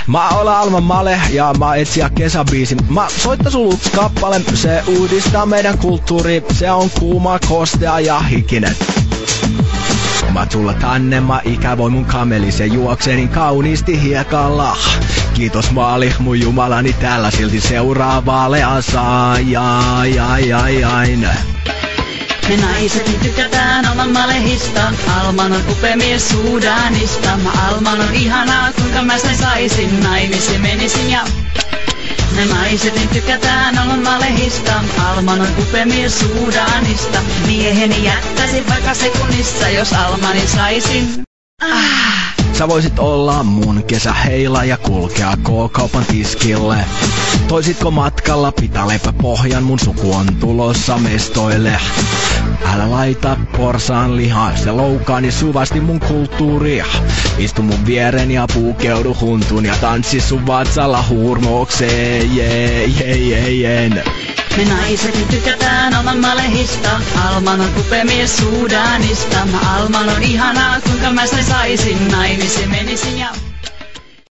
Mä olen Alma Male ja mä etsin kesäbiisin. Mä soittan sun kappale, se uudistaa meidän kulttuuri. Se on kuuma, kostea ja hikinen. Mä tulla tänne, mä ikävoin mun kameli, se juoksee niin kauniisti hiekalla. Kiitos maali, mun jumalani täällä silti seuraa vaalean saajain. Me naiset niin tykätään Alman Malehista. Alman on upea mies Sudanista. Alman on ihanaa, kuinka mä sen saisin. Naimisiin menisin ja... Me naiset niin tykätään Alman Malehista. Alman on upea mies Sudanista. Mieheni jättäisin vaikka sekunnissa, jos Almanin saisin. Sä voisit olla mun kesäheila ja kulkea K-kaupan tiskille. Toisitko matkalla pitalepä pohjan, mun suku on tulossa mestoille. Älä laita porsaan lihaa, se loukkaani suvasti mun kulttuuria. Istu mun viereni ja puukeudu huntuun ja tanssi sun vatsalla hurmokseen, jeen. Me naiset niin tykätään Alman Malehista. Alman on upea mies Sudanista. Alman on ihanaa, kuinka mä sen saisin. Naimisiin menisin ja...